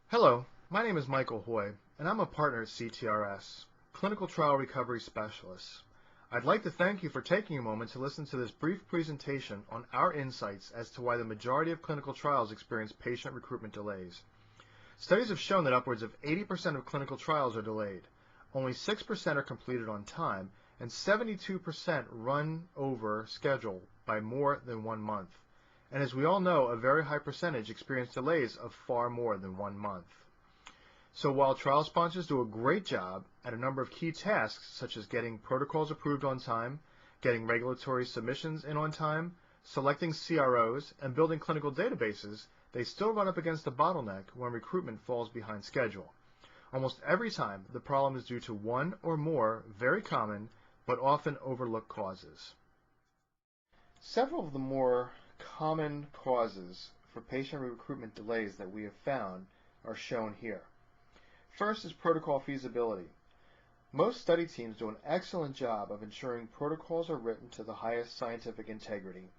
Hello, my name is Michael Hoy, and I'm a partner at CTRS, Clinical Trial Recovery Specialist. I'd like to thank you for taking a moment to listen to this brief presentation on our insights as to why the majority of clinical trials experience patient recruitment delays. Studies have shown that upwards of 80% of clinical trials are delayed. Only 6% are completed on time, and 72% run over schedule by more than 1 month. And as we all know, a very high percentage experience delays of far more than 1 month. So while trial sponsors do a great job at a number of key tasks, such as getting protocols approved on time, getting regulatory submissions in on time, selecting CROs, and building clinical databases, they still run up against a bottleneck when recruitment falls behind schedule. Almost every time, the problem is due to one or more very common but often overlooked causes. Several of the more common causes for patient recruitment delays that we have found are shown here. First is protocol feasibility. Most study teams do an excellent job of ensuring protocols are written to the highest scientific integrity.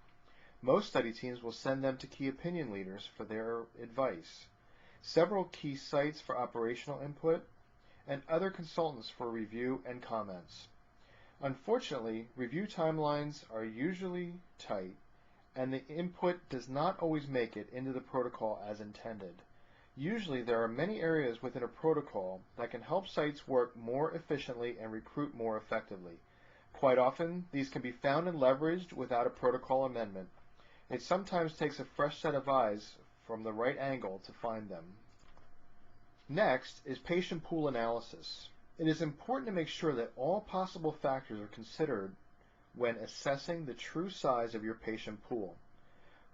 Most study teams will send them to key opinion leaders for their advice, several key sites for operational input, and other consultants for review and comments. Unfortunately, review timelines are usually tight, and the input does not always make it into the protocol as intended. Usually, there are many areas within a protocol that can help sites work more efficiently and recruit more effectively. Quite often, these can be found and leveraged without a protocol amendment. It sometimes takes a fresh set of eyes from the right angle to find them. Next is patient pool analysis. It is important to make sure that all possible factors are considered when assessing the true size of your patient pool.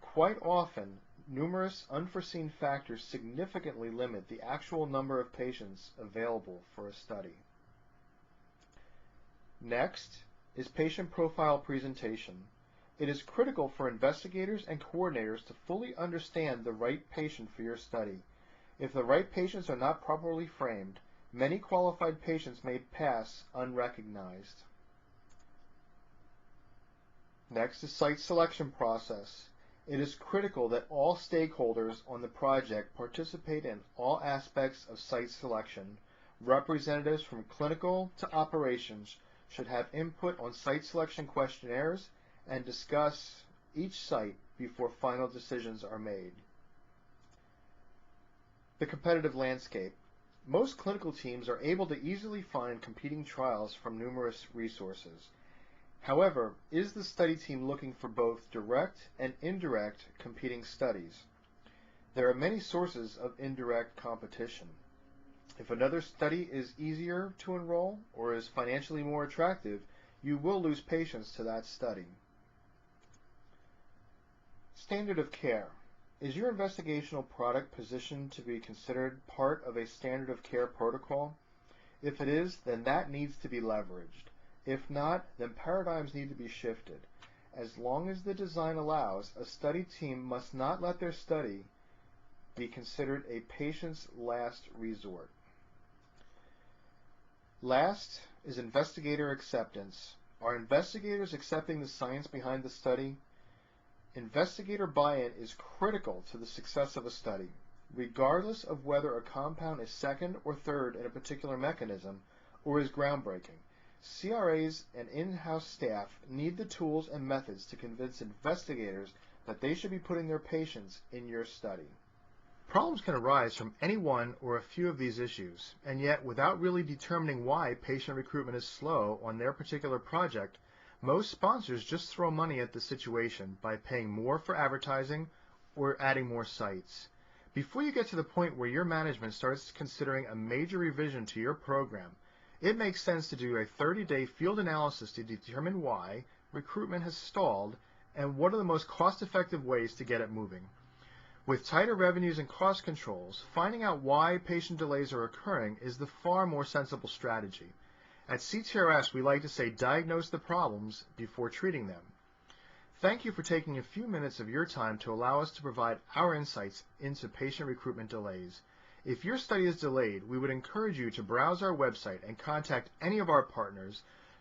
Quite often, numerous unforeseen factors significantly limit the actual number of patients available for a study. Next is patient profile presentation. It is critical for investigators and coordinators to fully understand the right patient for your study. If the right patients are not properly framed, many qualified patients may pass unrecognized. Next is site selection process. It is critical that all stakeholders on the project participate in all aspects of site selection. Representatives from clinical to operations should have input on site selection questionnaires and discuss each site before final decisions are made. The competitive landscape. Most clinical teams are able to easily find competing trials from numerous resources. However, is the study team looking for both direct and indirect competing studies? There are many sources of indirect competition. If another study is easier to enroll or is financially more attractive, you will lose patients to that study. Standard of care. Is your investigational product positioned to be considered part of a standard of care protocol? If it is, then that needs to be leveraged. If not, then paradigms need to be shifted. As long as the design allows, a study team must not let their study be considered a patient's last resort. Last is investigator acceptance. Are investigators accepting the science behind the study? Investigator buy-in is critical to the success of a study. Regardless of whether a compound is second or third in a particular mechanism or is groundbreaking, CRAs and in-house staff need the tools and methods to convince investigators that they should be putting their patients in your study. Problems can arise from any one or a few of these issues, and yet without really determining why patient recruitment is slow on their particular project, most sponsors just throw money at the situation by paying more for advertising or adding more sites. Before you get to the point where your management starts considering a major revision to your program, it makes sense to do a 30-day field analysis to determine why recruitment has stalled and what are the most cost-effective ways to get it moving. With tighter revenues and cost controls, finding out why patient delays are occurring is the far more sensible strategy. At CTRS, we like to say diagnose the problems before treating them. Thank you for taking a few minutes of your time to allow us to provide our insights into patient recruitment delays. If your study is delayed, we would encourage you to browse our website and contact any of our partners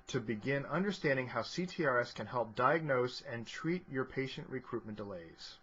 to begin understanding how CTRS can help diagnose and treat your patient recruitment delays.